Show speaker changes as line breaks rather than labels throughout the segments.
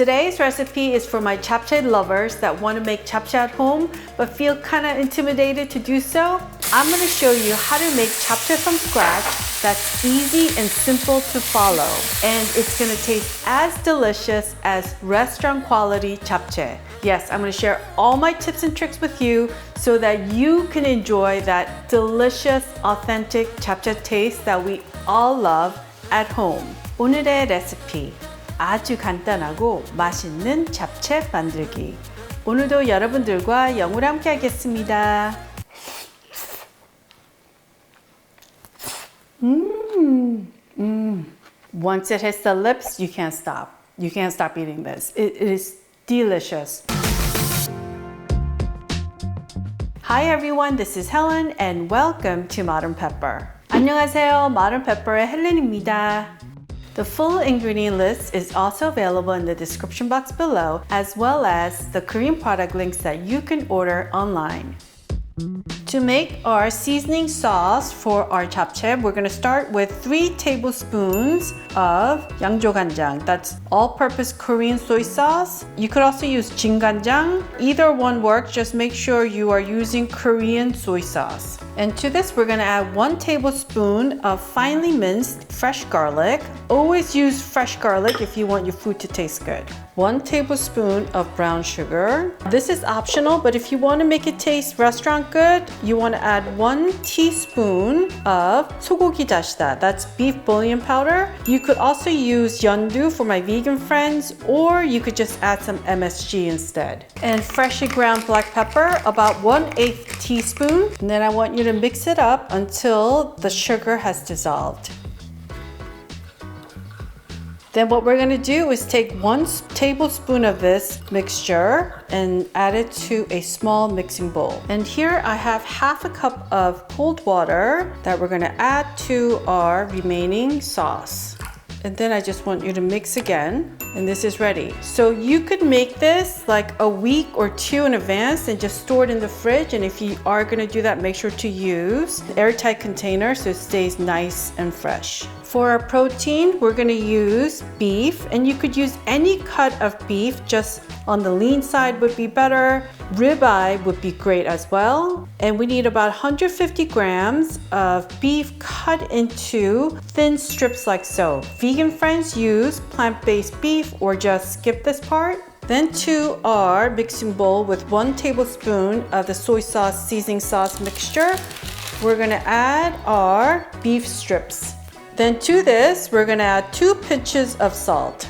Today's recipe is for my japchae lovers that want to make japchae at home but feel kind of intimidated to do so. I'm going to show you how to make japchae from scratch that's easy and simple to follow. And it's going to taste as delicious as restaurant quality japchae. Yes, I'm going to share all my tips and tricks with you so that you can enjoy that delicious, authentic japchae taste that we all love at home. 오늘의 레시피. 아주 간단하고 맛있는 잡채 만들기. 오늘도 여러분들과 영으로 함께 하겠습니다. Once it hits the lips, you can't stop. You can't stop eating this. It is delicious. Hi everyone, this is Helen and welcome to Modern Pepper. 안녕하세요, Modern Pepper의 헬렌입니다. The full ingredient list is also available in the description box below, as well as the Korean product links that you can order online. To make our seasoning sauce for our japchae, we're going to start with 3 tablespoons of 양조간장. That's all-purpose Korean soy sauce. You could also use 중간장. Either one works, just make sure you are using Korean soy sauce. And to this, we're going to add 1 tablespoon of finely minced fresh garlic. Always use fresh garlic if you want your food to taste good. 1 tablespoon of brown sugar. This is optional, but if you want to make it taste restaurant good, you want to add 1 teaspoon of 소고기잡채. That's beef bouillon powder. You could also use 연두 for my vegan friends, or you could just add some MSG instead. And freshly ground black pepper, about 1/8 teaspoon. And then I want you to mix it up until the sugar has dissolved. Then what we're going to do is take 1 tablespoon of this mixture and add it to a small mixing bowl. And here I have 1/2 cup of cold water that we're going to add to our remaining sauce. And then I just want you to mix again, and this is ready. So you could make this like a week or 2 in advance and just store it in the fridge. And if you are going to do that, make sure to use an airtight container so it stays nice and fresh. For our protein, we're going to use beef, and you could use any cut of beef. Just on the lean side would be better. Ribeye would be great as well. And we need about 150 grams of beef cut into thin strips like so. Vegan friends use plant-based beef or just skip this part. Then to our mixing bowl with 1 tablespoon of the soy sauce seasoning sauce mixture, we're going to add our beef strips. Then to this, we're going to add 2 pinches of salt.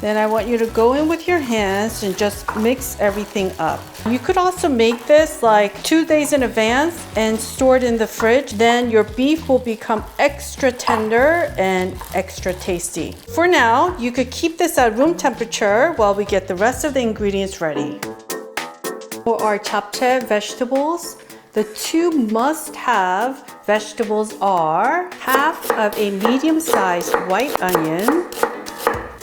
Then I want you to go in with your hands and just mix everything up. You could also make this like 2 days in advance and store it in the fridge. Then your beef will become extra tender and extra tasty. For now, you could keep this at room temperature while we get the rest of the ingredients ready. For our JapChae vegetables, the 2 must-have vegetables are 1/2 of a medium-sized white onion,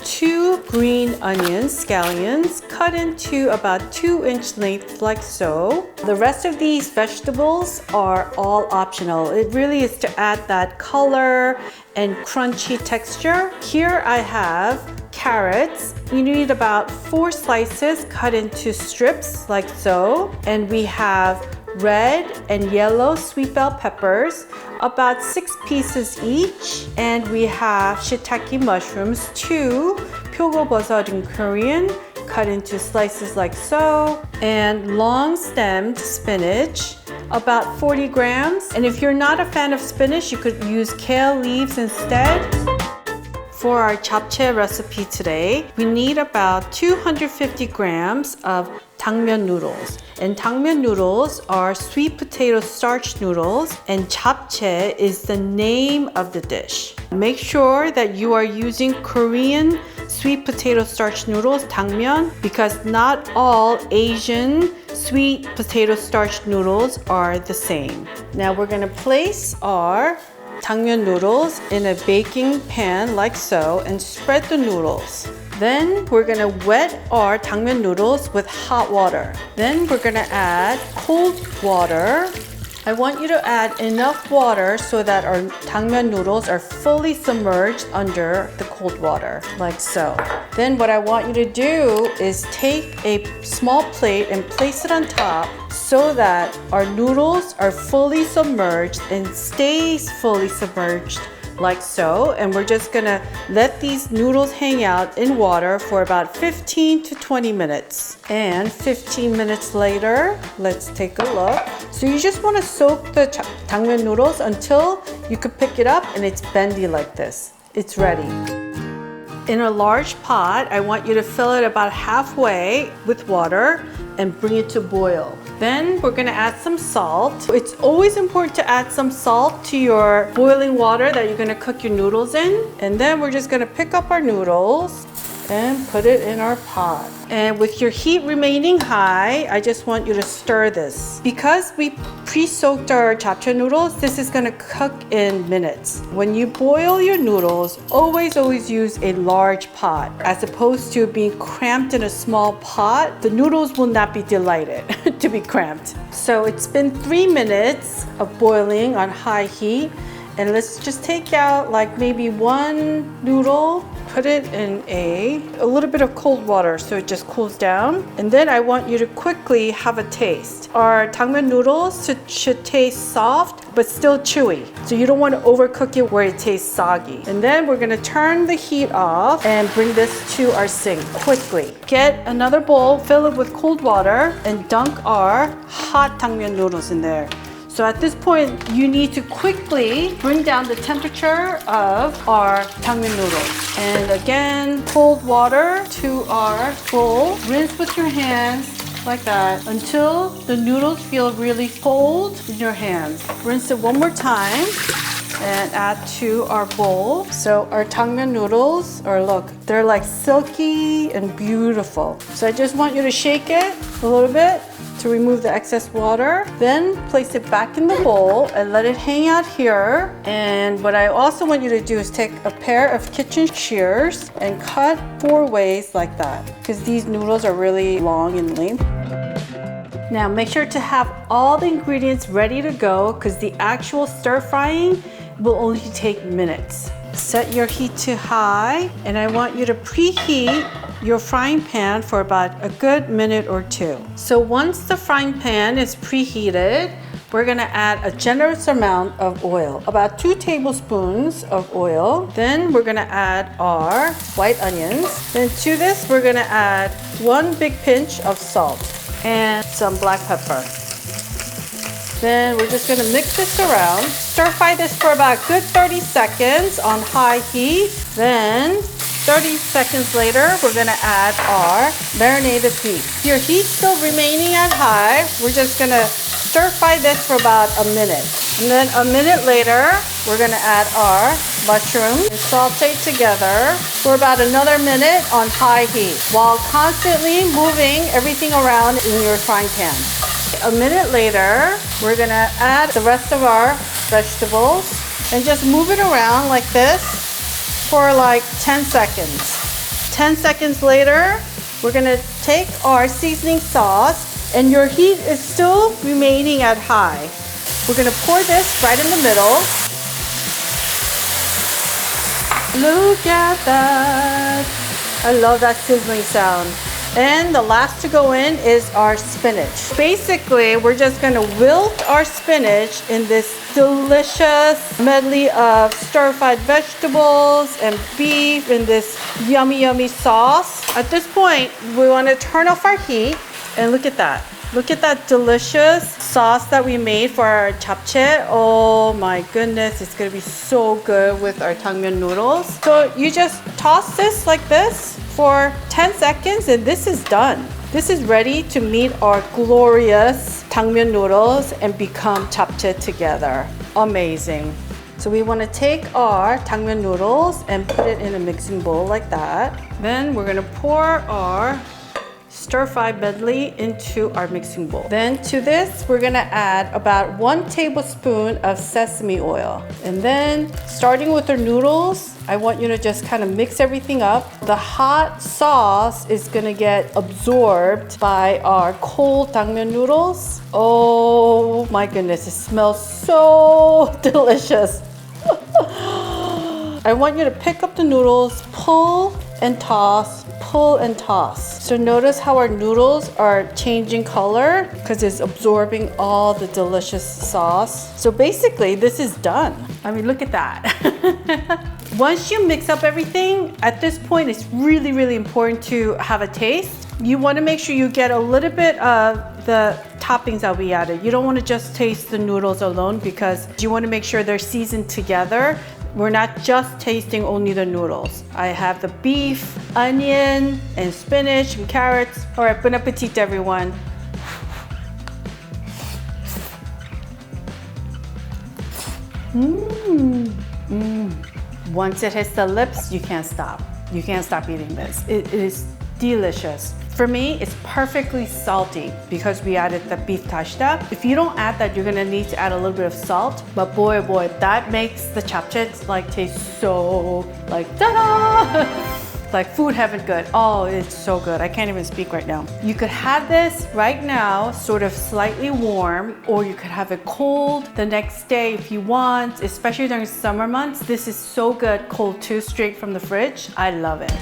2 green onions, scallions, cut into about 2-inch length like so. The rest of these vegetables are all optional. It really is to add that color and crunchy texture. Here I have carrots. You need about 4 slices cut into strips like so. And we have red and yellow sweet bell peppers, about 6 pieces each. And we have Shiitake mushrooms, 2 표고버섯 in Korean, cut into slices like so. And long-stemmed spinach, about 40 grams. And if you're not a fan of spinach, you could use kale leaves instead. For our japchae recipe today, we need about 250 grams of DangMyun noodles. And DangMyun noodles are sweet potato starch noodles, and japchae is the name of the dish. Make sure that you are using Korean sweet potato starch noodles, DangMyun, because not all Asian sweet potato starch noodles are the same. Now we're gonna place our DangMyun noodles in a baking pan like so and spread the noodles. Then we're gonna wet our DangMyun noodles with hot water. Then we're gonna add cold water I want you to add enough water so that our 당면 noodles are fully submerged under the cold water, like so. Then what I want you to do is take a small plate and place it on top so that our noodles are fully submerged and stays fully submerged, like so. And we're just gonna let these noodles hang out in water for about 15 to 20 minutes. And 15 minutes later, let's take a look. So you just want to soak the 당면 noodles until you could pick it up and it's bendy like this. It's ready. In a large pot, I want you to fill it about halfway with water and bring it to boil. Then we're gonna add some salt. It's always important to add some salt to your boiling water that you're gonna cook your noodles in. And then we're just gonna pick up our noodles and put it in our pot. And with your heat remaining high, I just want you to stir this. Because we pre-soaked our japchae noodles, this is gonna cook in minutes. When you boil your noodles, always use a large pot. As opposed to being cramped in a small pot, the noodles will not be delighted to be cramped. So it's been 3 minutes of boiling on high heat. And let's just take out like maybe one noodle, put it in a little bit of cold water so it just cools down. And then I want you to quickly have a taste. Our 당면 noodles should taste soft but still chewy. So you don't want to overcook it where it tastes soggy. And then we're gonna turn the heat off and bring this to our sink quickly. Get another bowl, fill it with cold water, and dunk our hot 당면 noodles in there. So at this point, you need to quickly bring down the temperature of our 당면 noodles. And again, cold water to our bowl. Rinse with your hands like that until the noodles feel really cold in your hands. Rinse it one more time and add to our bowl. So our 당면 noodles are, look, they're like silky and beautiful. So I just want you to shake it a little bit to remove the excess water. Then place it back in the bowl and let it hang out here. And what I also want you to do is take a pair of kitchen shears and cut 4 ways like that, because these noodles are really long in length. Now make sure to have all the ingredients ready to go, because the actual stir frying will only take minutes. Set your heat to high, and I want you to preheat your frying pan for about a good minute or 2. So once the frying pan is preheated, we're gonna add a generous amount of oil, about 2 tablespoons of oil. Then we're gonna add our white onions. Then to this, we're gonna add 1 big pinch of salt and some black pepper. Then we're just gonna mix this around. Stir fry this for about a good 30 seconds on high heat. Then 30 seconds later, we're gonna add our marinated beef. If your heat's still remaining at high, we're just gonna stir fry this for about a minute. And then a minute later, we're gonna add our mushrooms and saute together for about another minute on high heat while constantly moving everything around in your frying pan. A minute later, we're gonna add the rest of our vegetables and just move it around like this for like 10 seconds. 10 seconds later, we're gonna take our seasoning sauce, and your heat is still remaining at high. We're gonna pour this right in the middle. Look at that. I love that sizzling sound. And the last to go in is our spinach. Basically, we're just gonna wilt our spinach in this delicious medley of stir-fried vegetables and beef in this yummy sauce. At this point, we wanna turn off our heat, and look at that. Look at that delicious sauce that we made for our japchae. Oh my goodness, it's gonna be so good with our 당면 noodles. So you just toss this like this for 10 seconds and this is done. This is ready to meet our glorious 당면 noodles and become japchae together. Amazing. So we want to take our 당면 noodles and put it in a mixing bowl like that. Then we're going to pour our stir-fry medley into our mixing bowl. Then to this, we're gonna add about 1 tablespoon of sesame oil. And then starting with our noodles, I want you to just kind of mix everything up. The hot sauce is gonna get absorbed by our cold DangMyun noodles. Oh my goodness, it smells so delicious. I want you to pick up the noodles, pull and toss, pull and toss. So notice how our noodles are changing color because it's absorbing all the delicious sauce. So basically, this is done. I mean, look at that. Once you mix up everything, at this point, it's really, really important to have a taste. You want to make sure you get a little bit of the toppings that we added. You don't want to just taste the noodles alone because you want to make sure they're seasoned together. We're not just tasting only the noodles. I have the beef, onion, and spinach and carrots. All right, bon appetit, everyone. Once it hits the lips, you can't stop. You can't stop eating this. It is delicious. For me, it's perfectly salty because we added the beef Dashida. If you don't add that, you're gonna need to add a little bit of salt. But boy, oh boy, that makes the japchae like taste so like ta-da! Like food heaven good. Oh, it's so good. I can't even speak right now. You could have this right now, sort of slightly warm, or you could have it cold the next day if you want, especially during summer months. This is so good cold too, straight from the fridge. I love it.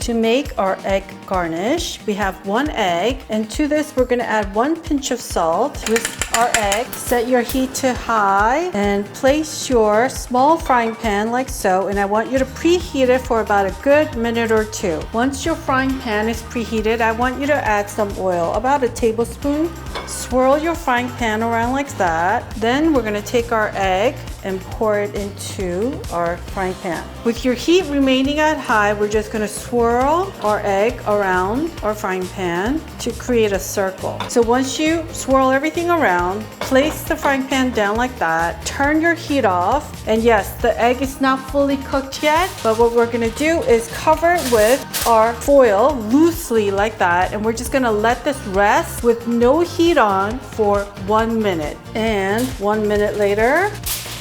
To make our egg garnish, we have 1 egg, and to this we're gonna add 1 pinch of salt. With our egg, set your heat to high and place your small frying pan like so, and I want you to preheat it for about a good minute or 2. Once your frying pan is preheated, I want you to add some oil, about a tablespoon. Swirl your frying pan around like that. Then we're gonna take our egg and pour it into our frying pan. With your heat remaining at high, we're just gonna swirl our egg around our frying pan to create a circle. So once you swirl everything around, place the frying pan down like that, turn your heat off, and yes, the egg is not fully cooked yet, but what we're gonna do is cover it with our foil loosely like that, and we're just gonna let this rest with no heat on for 1 minute. And 1 minute later,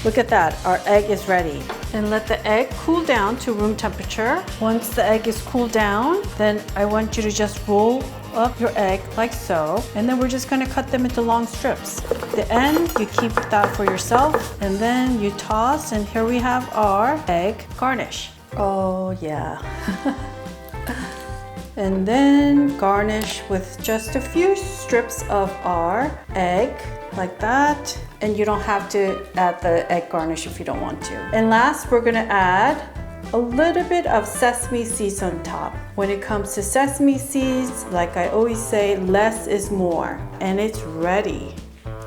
look at that, our egg is ready. And let the egg cool down to room temperature. Once the egg is cooled down, then I want you to just roll up your egg like so. And then we're just gonna cut them into long strips. The end, you keep that for yourself. And then you toss, and here we have our egg garnish. Oh yeah. And then garnish with just a few strips of our egg like that. And you don't have to add the egg garnish if you don't want to. And last, we're gonna add a little bit of sesame seeds on top. When it comes to sesame seeds, like I always say, less is more. And it's ready.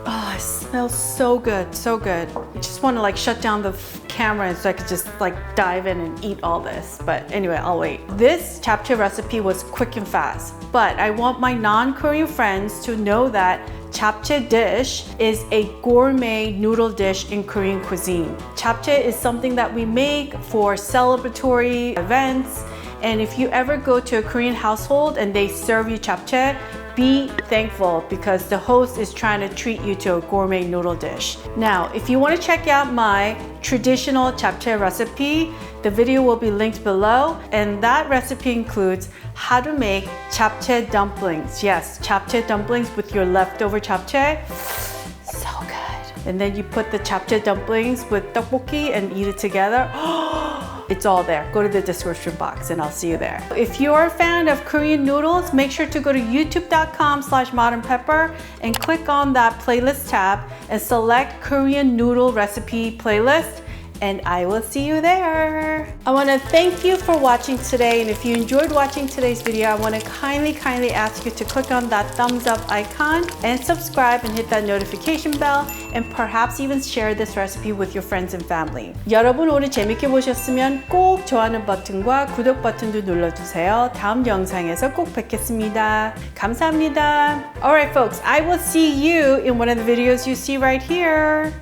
Oh, it smells so good, so good. I just want to like shut down the camera so I could just like dive in and eat all this. But anyway, I'll wait. This JapChae recipe was quick and fast, but I want my non-Korean friends to know that JapChae dish is a gourmet noodle dish in Korean cuisine. JapChae is something that we make for celebratory events. And if you ever go to a Korean household and they serve you JapChae, be thankful because the host is trying to treat you to a gourmet noodle dish. Now, if you want to check out my traditional JapChae recipe, the video will be linked below, and that recipe includes how to make JapChae dumplings. Yes, JapChae dumplings with your leftover JapChae. So good. And then you put the JapChae dumplings with tteokbokki and eat it together. It's all there. Go to the description box and I'll see you there. If you're a fan of Korean noodles, make sure to go to youtube.com/modernpepper and click on that playlist tab and select Korean noodle recipe playlist, and I will see you there. I want to thank you for watching today, and if you enjoyed watching today's video, I want to kindly ask you to click on that thumbs up icon and subscribe and hit that notification bell, and perhaps even share this recipe with your friends and family. 여러분 오늘 재밌게 보셨으면 꼭 좋아하는 버튼과 구독 버튼도 눌러주세요. 다음 영상에서 꼭 뵙겠습니다. 감사합니다. Alright folks, I will see you in one of the videos you see right here.